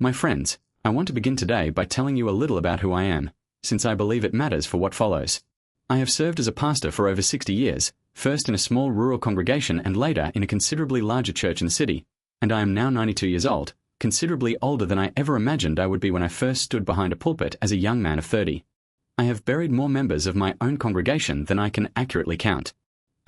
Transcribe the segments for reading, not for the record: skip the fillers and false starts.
My friends, I want to begin today by telling you a little about who I am, since I believe it matters for what follows. I have served as a pastor for over 60 years, first in a small rural congregation and later in a considerably larger church in the city, and I am now 92 years old, considerably older than I ever imagined I would be when I first stood behind a pulpit as a young man of 30. I have buried more members of my own congregation than I can accurately count.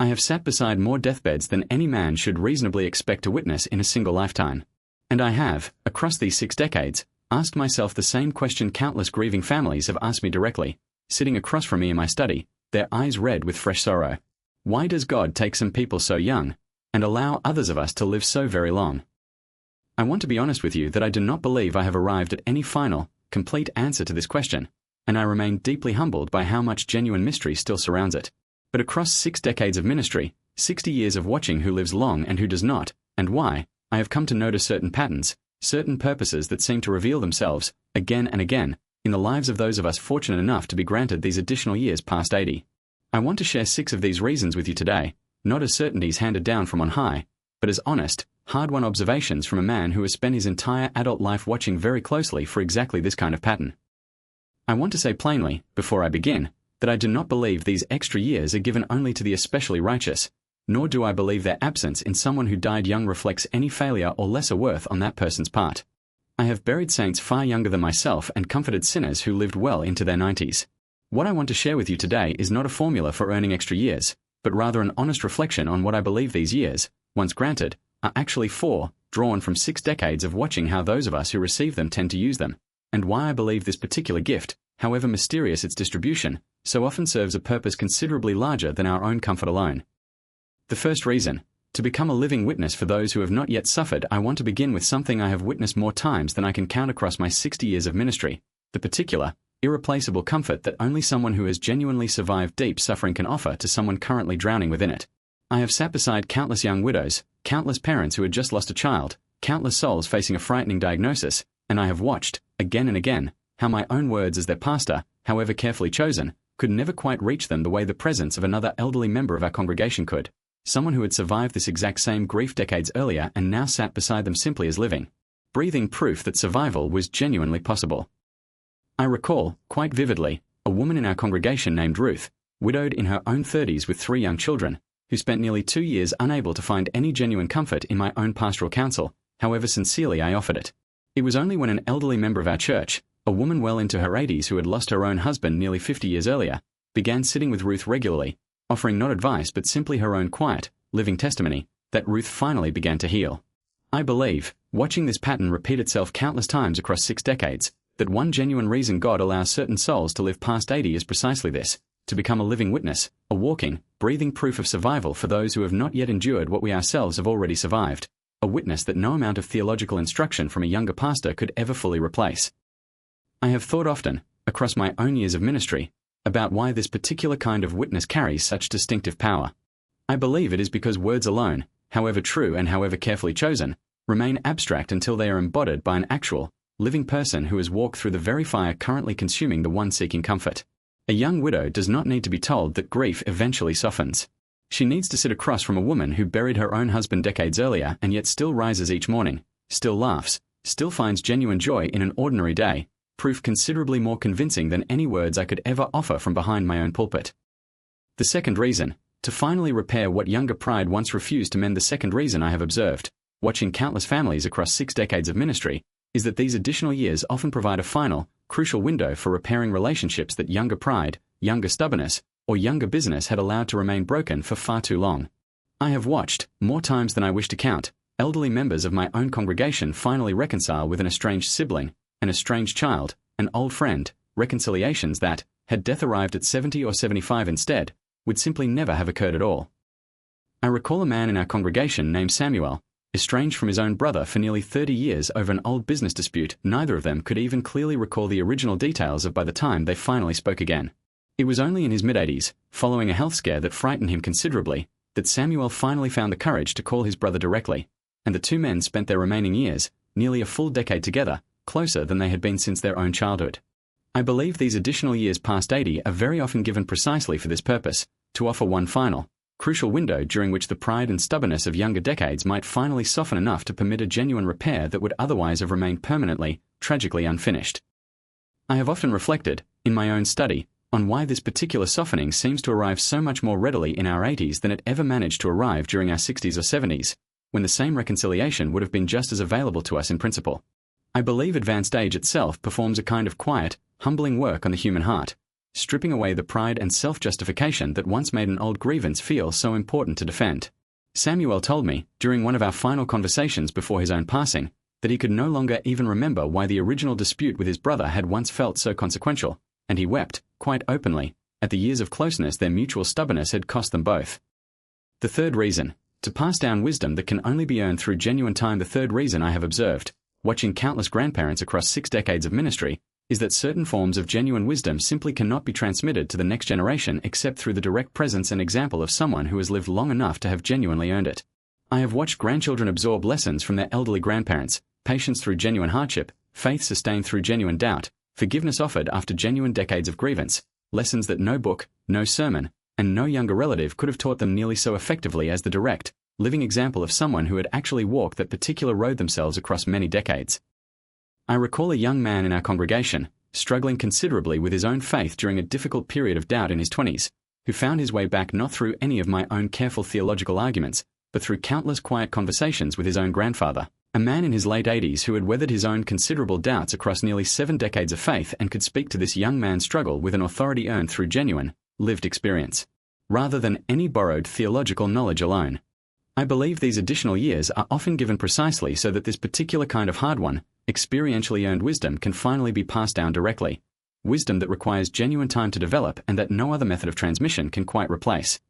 I have sat beside more deathbeds than any man should reasonably expect to witness in a single lifetime. And I have, across these 6 decades, asked myself the same question countless grieving families have asked me directly, sitting across from me in my study, their eyes red with fresh sorrow. Why does God take some people so young, and allow others of us to live so very long? I want to be honest with you that I do not believe I have arrived at any final, complete answer to this question, and I remain deeply humbled by how much genuine mystery still surrounds it. But across 6 decades of ministry, 60 years of watching who lives long and who does not, and why, I have come to notice certain patterns, certain purposes that seem to reveal themselves, again and again, in the lives of those of us fortunate enough to be granted these additional years past 80. I want to share 6 of these reasons with you today, not as certainties handed down from on high, but as honest, hard-won observations from a man who has spent his entire adult life watching very closely for exactly this kind of pattern. I want to say plainly, before I begin, that I do not believe these extra years are given only to the especially righteous, nor do I believe their absence in someone who died young reflects any failure or lesser worth on that person's part. I have buried saints far younger than myself and comforted sinners who lived well into their 90s. What I want to share with you today is not a formula for earning extra years, but rather an honest reflection on what I believe these years, once granted, are actually for, drawn from 6 decades of watching how those of us who receive them tend to use them, and why I believe this particular gift, however mysterious its distribution, so often serves a purpose considerably larger than our own comfort alone. The first reason, to become a living witness for those who have not yet suffered, I want to begin with something I have witnessed more times than I can count across my 60 years of ministry, the particular, irreplaceable comfort that only someone who has genuinely survived deep suffering can offer to someone currently drowning within it. I have sat beside countless young widows, countless parents who had just lost a child, countless souls facing a frightening diagnosis, and I have watched, again and again, how my own words as their pastor, however carefully chosen, could never quite reach them the way the presence of another elderly member of our congregation could, someone who had survived this exact same grief decades earlier and now sat beside them simply as living, breathing proof that survival was genuinely possible. I recall, quite vividly, a woman in our congregation named Ruth, widowed in her own 30s with 3 young children, who spent nearly 2 years unable to find any genuine comfort in my own pastoral counsel, however sincerely I offered it. It was only when an elderly member of our church, a woman well into her 80s who had lost her own husband nearly 50 years earlier, began sitting with Ruth regularly, offering not advice but simply her own quiet, living testimony, that Ruth finally began to heal. I believe, watching this pattern repeat itself countless times across 6 decades, that one genuine reason God allows certain souls to live past 80 is precisely this, to become a living witness, a walking, breathing proof of survival for those who have not yet endured what we ourselves have already survived, a witness that no amount of theological instruction from a younger pastor could ever fully replace. I have thought often, across my own years of ministry, about why this particular kind of witness carries such distinctive power. I believe it is because words alone, however true and however carefully chosen, remain abstract until they are embodied by an actual, living person who has walked through the very fire currently consuming the one seeking comfort. A young widow does not need to be told that grief eventually softens. She needs to sit across from a woman who buried her own husband decades earlier and yet still rises each morning, still laughs, still finds genuine joy in an ordinary day, proof considerably more convincing than any words I could ever offer from behind my own pulpit. The second reason, to finally repair what younger pride once refused to mend, the second reason I have observed, watching countless families across 6 decades of ministry, is that these additional years often provide a final, crucial window for repairing relationships that younger pride, younger stubbornness, or younger business had allowed to remain broken for far too long. I have watched, more times than I wish to count, elderly members of my own congregation finally reconcile with an estranged sibling, an estranged child, an old friend, reconciliations that, had death arrived at 70 or 75 instead, would simply never have occurred at all. I recall a man in our congregation named Samuel, estranged from his own brother for nearly 30 years over an old business dispute neither of them could even clearly recall the original details of by the time they finally spoke again. It was only in his mid-80s, following a health scare that frightened him considerably, that Samuel finally found the courage to call his brother directly, and the 2 men spent their remaining years, nearly a full decade together, closer than they had been since their own childhood. I believe these additional years past 80 are very often given precisely for this purpose, to offer one final, crucial window during which the pride and stubbornness of younger decades might finally soften enough to permit a genuine repair that would otherwise have remained permanently, tragically unfinished. I have often reflected, in my own study, on why this particular softening seems to arrive so much more readily in our 80s than it ever managed to arrive during our 60s or 70s, when the same reconciliation would have been just as available to us in principle. I believe advanced age itself performs a kind of quiet, humbling work on the human heart, stripping away the pride and self-justification that once made an old grievance feel so important to defend. Samuel told me, during one of our final conversations before his own passing, that he could no longer even remember why the original dispute with his brother had once felt so consequential, and he wept, quite openly, at the years of closeness their mutual stubbornness had cost them both. The third reason, to pass down wisdom that can only be earned through genuine time. The third reason I have observed, watching countless grandparents across 6 decades of ministry, is that certain forms of genuine wisdom simply cannot be transmitted to the next generation except through the direct presence and example of someone who has lived long enough to have genuinely earned it. I have watched grandchildren absorb lessons from their elderly grandparents, patience through genuine hardship, faith sustained through genuine doubt, forgiveness offered after genuine decades of grievance, lessons that no book, no sermon, and no younger relative could have taught them nearly so effectively as the direct, living example of someone who had actually walked that particular road themselves across many decades. I recall a young man in our congregation, struggling considerably with his own faith during a difficult period of doubt in his 20s, who found his way back not through any of my own careful theological arguments, but through countless quiet conversations with his own grandfather, a man in his late 80s who had weathered his own considerable doubts across nearly 7 decades of faith and could speak to this young man's struggle with an authority earned through genuine, lived experience, rather than any borrowed theological knowledge alone. I believe these additional years are often given precisely so that this particular kind of hard-won, experientially earned wisdom can finally be passed down directly, wisdom that requires genuine time to develop and that no other method of transmission can quite replace.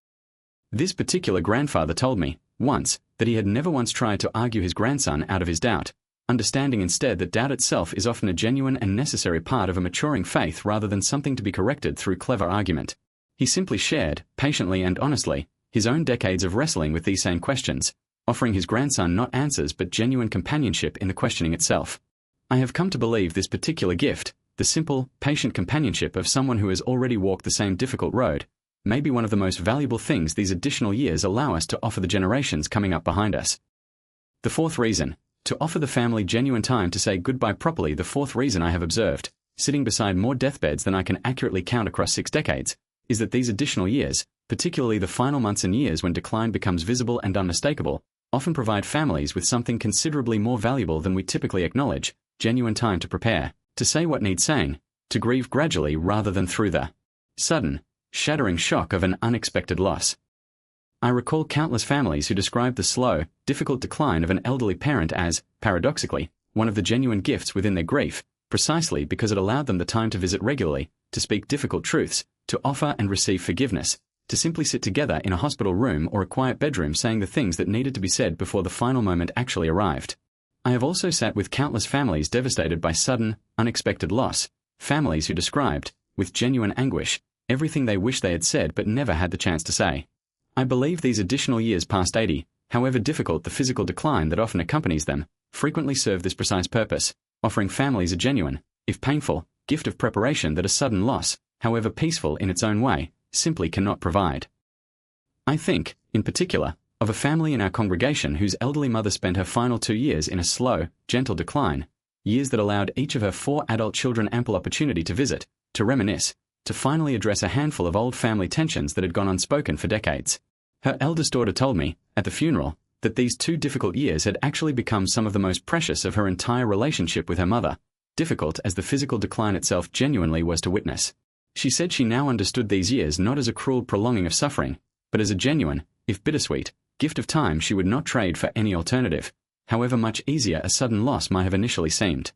This particular grandfather told me, once, that he had never once tried to argue his grandson out of his doubt, understanding instead that doubt itself is often a genuine and necessary part of a maturing faith rather than something to be corrected through clever argument. He simply shared, patiently and honestly, his own decades of wrestling with these same questions, offering his grandson not answers but genuine companionship in the questioning itself. I have come to believe this particular gift, the simple, patient companionship of someone who has already walked the same difficult road, may be one of the most valuable things these additional years allow us to offer the generations coming up behind us. The fourth reason, to offer the family genuine time to say goodbye properly. The fourth reason I have observed, sitting beside more deathbeds than I can accurately count across 6 decades, is that these additional years, particularly the final months and years when decline becomes visible and unmistakable, often provide families with something considerably more valuable than we typically acknowledge: genuine time to prepare, to say what needs saying, to grieve gradually rather than through the sudden, shattering shock of an unexpected loss. I recall countless families who described the slow, difficult decline of an elderly parent as, paradoxically, one of the genuine gifts within their grief, precisely because it allowed them the time to visit regularly, to speak difficult truths, to offer and receive forgiveness, to simply sit together in a hospital room or a quiet bedroom saying the things that needed to be said before the final moment actually arrived. I have also sat with countless families devastated by sudden, unexpected loss, families who described, with genuine anguish, everything they wished they had said but never had the chance to say. I believe these additional years past 80, however difficult the physical decline that often accompanies them, frequently serve this precise purpose, offering families a genuine, if painful, gift of preparation that a sudden loss, however peaceful in its own way, simply cannot provide. I think, in particular, of a family in our congregation whose elderly mother spent her final 2 years in a slow, gentle decline, years that allowed each of her 4 adult children ample opportunity to visit, to reminisce, to finally address a handful of old family tensions that had gone unspoken for decades. Her eldest daughter told me, at the funeral, that these 2 difficult years had actually become some of the most precious of her entire relationship with her mother, difficult as the physical decline itself genuinely was to witness. She said she now understood these years not as a cruel prolonging of suffering, but as a genuine, if bittersweet, gift of time she would not trade for any alternative, however much easier a sudden loss might have initially seemed.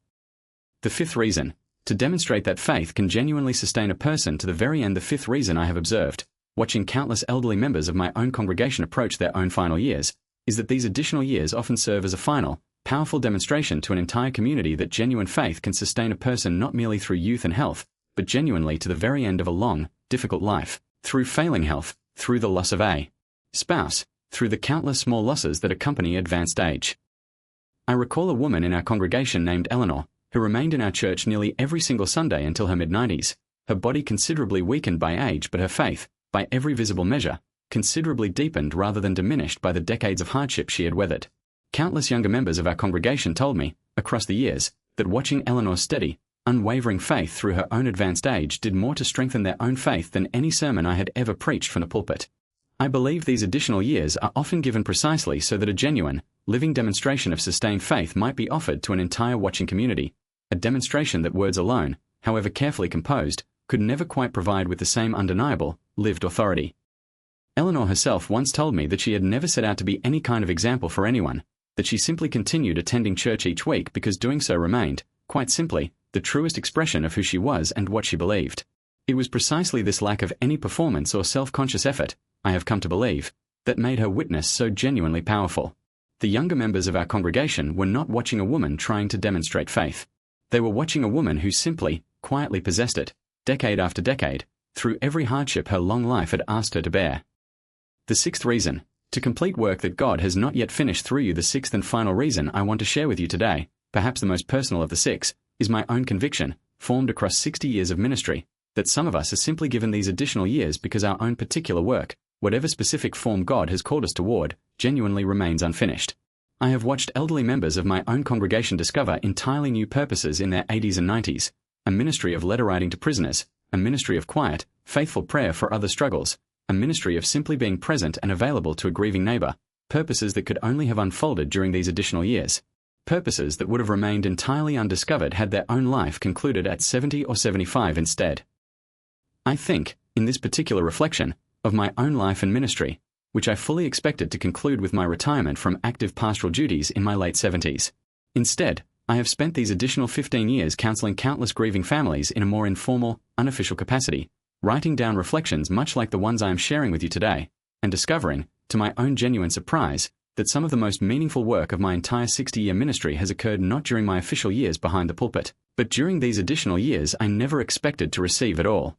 The fifth reason, to demonstrate that faith can genuinely sustain a person to the very end. The fifth reason I have observed, watching countless elderly members of my own congregation approach their own final years, is that these additional years often serve as a final, powerful demonstration to an entire community that genuine faith can sustain a person not merely through youth and health, but genuinely to the very end of a long, difficult life, through failing health, through the loss of a spouse, through the countless small losses that accompany advanced age. I recall a woman in our congregation named Eleanor, who remained in our church nearly every single Sunday until her mid-90s, her body considerably weakened by age but her faith, by every visible measure, considerably deepened rather than diminished by the decades of hardship she had weathered. Countless younger members of our congregation told me, across the years, that watching Eleanor's steady, unwavering faith through her own advanced age did more to strengthen their own faith than any sermon I had ever preached from the pulpit. I believe these additional years are often given precisely so that a genuine, living demonstration of sustained faith might be offered to an entire watching community, a demonstration that words alone, however carefully composed, could never quite provide with the same undeniable, lived authority. Eleanor herself once told me that she had never set out to be any kind of example for anyone, that she simply continued attending church each week because doing so remained, quite simply, the truest expression of who she was and what she believed. It was precisely this lack of any performance or self-conscious effort, I have come to believe, that made her witness so genuinely powerful. The younger members of our congregation were not watching a woman trying to demonstrate faith. They were watching a woman who simply, quietly possessed it, decade after decade, through every hardship her long life had asked her to bear. The sixth reason, to complete work that God has not yet finished through you. The sixth and final reason I want to share with you today, perhaps the most personal of the six, is my own conviction, formed across 60 years of ministry, that some of us are simply given these additional years because our own particular work, whatever specific form God has called us toward, genuinely remains unfinished. I have watched elderly members of my own congregation discover entirely new purposes in their 80s and 90s, a ministry of letter writing to prisoners, a ministry of quiet, faithful prayer for other struggles, a ministry of simply being present and available to a grieving neighbor, purposes that could only have unfolded during these additional years, purposes that would have remained entirely undiscovered had their own life concluded at 70 or 75 instead. I think, in this particular reflection, of my own life and ministry, which I fully expected to conclude with my retirement from active pastoral duties in my late 70s. Instead, I have spent these additional 15 years counseling countless grieving families in a more informal, unofficial capacity, writing down reflections much like the ones I am sharing with you today, and discovering, to my own genuine surprise, that some of the most meaningful work of my entire 60-year ministry has occurred not during my official years behind the pulpit, but during these additional years I never expected to receive at all.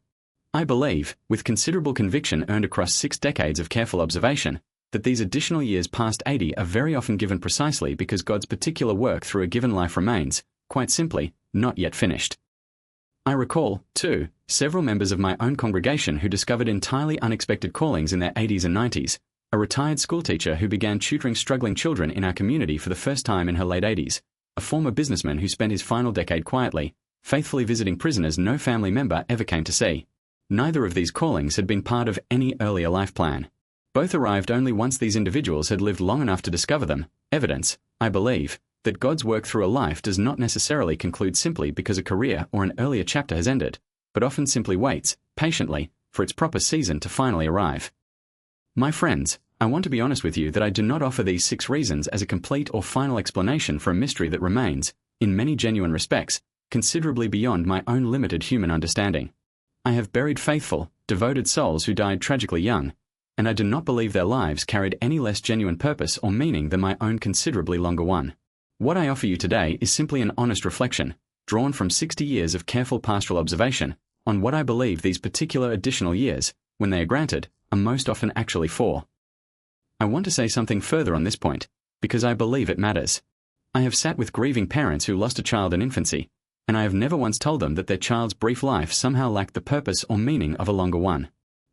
I believe, with considerable conviction earned across 6 decades of careful observation, that these additional years past 80 are very often given precisely because God's particular work through a given life remains, quite simply, not yet finished. I recall, too, several members of my own congregation who discovered entirely unexpected callings in their 80s and 90s, a retired schoolteacher who began tutoring struggling children in our community for the first time in her late 80s, a former businessman who spent his final decade quietly, faithfully visiting prisoners no family member ever came to see. Neither of these callings had been part of any earlier life plan. Both arrived only once these individuals had lived long enough to discover them, evidence, I believe, that God's work through a life does not necessarily conclude simply because a career or an earlier chapter has ended, but often simply waits, patiently, for its proper season to finally arrive. My friends, I want to be honest with you that I do not offer these 6 reasons as a complete or final explanation for a mystery that remains, in many genuine respects, considerably beyond my own limited human understanding. I have buried faithful, devoted souls who died tragically young, and I do not believe their lives carried any less genuine purpose or meaning than my own considerably longer one. What I offer you today is simply an honest reflection, drawn from 60 years of careful pastoral observation, on what I believe these particular additional years, when they are granted, are most often actually for. I want to say something further on this point, because I believe it matters. I have sat with grieving parents who lost a child in infancy, and I have never once told them that their child's brief life somehow lacked the purpose or meaning of a longer one.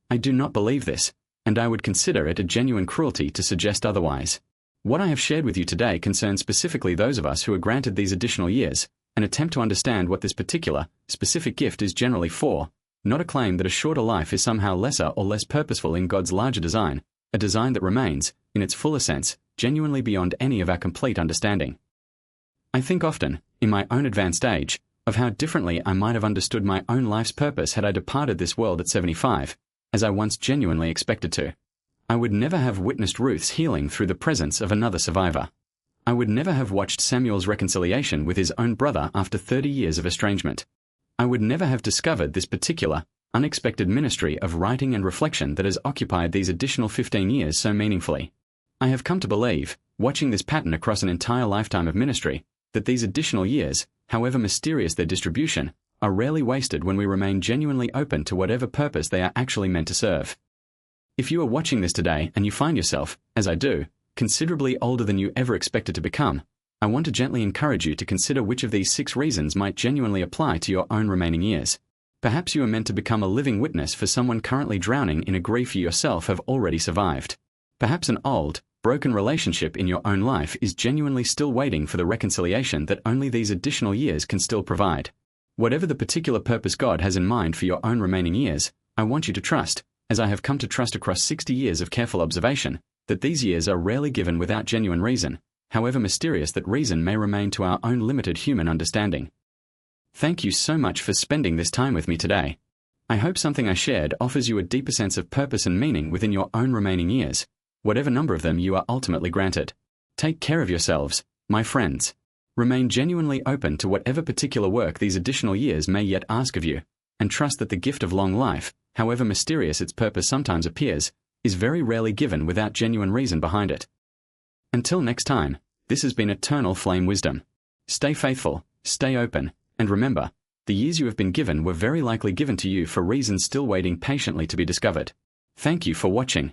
I do not believe this, and I would consider it a genuine cruelty to suggest otherwise. What I have shared with you today concerns specifically those of us who are granted these additional years, and attempt to understand what this particular, specific gift is generally for, not a claim that a shorter life is somehow lesser or less purposeful in God's larger design, a design that remains, in its fuller sense, genuinely beyond any of our complete understanding. I think often, in my own advanced age, of how differently I might have understood my own life's purpose had I departed this world at 75, as I once genuinely expected to. I would never have witnessed Ruth's healing through the presence of another survivor. I would never have watched Samuel's reconciliation with his own brother after 30 years of estrangement. I would never have discovered this particular, unexpected ministry of writing and reflection that has occupied these additional 15 years so meaningfully. I have come to believe, watching this pattern across an entire lifetime of ministry, that these additional years, however mysterious their distribution, are rarely wasted when we remain genuinely open to whatever purpose they are actually meant to serve. If you are watching this today and you find yourself, as I do, considerably older than you ever expected to become, I want to gently encourage you to consider which of these 6 reasons might genuinely apply to your own remaining years. Perhaps you are meant to become a living witness for someone currently drowning in a grief you yourself have already survived. Perhaps an old, broken relationship in your own life is genuinely still waiting for the reconciliation that only these additional years can still provide. Whatever the particular purpose God has in mind for your own remaining years, I want you to trust, as I have come to trust across 60 years of careful observation, that these years are rarely given without genuine reason, however mysterious that reason may remain to our own limited human understanding. Thank you so much for spending this time with me today. I hope something I shared offers you a deeper sense of purpose and meaning within your own remaining years, whatever number of them you are ultimately granted. Take care of yourselves, my friends. Remain genuinely open to whatever particular work these additional years may yet ask of you, and trust that the gift of long life, however mysterious its purpose sometimes appears, is very rarely given without genuine reason behind it. Until next time, this has been Eternal Flame Wisdom. Stay faithful, stay open, and remember, the years you have been given were very likely given to you for reasons still waiting patiently to be discovered. Thank you for watching.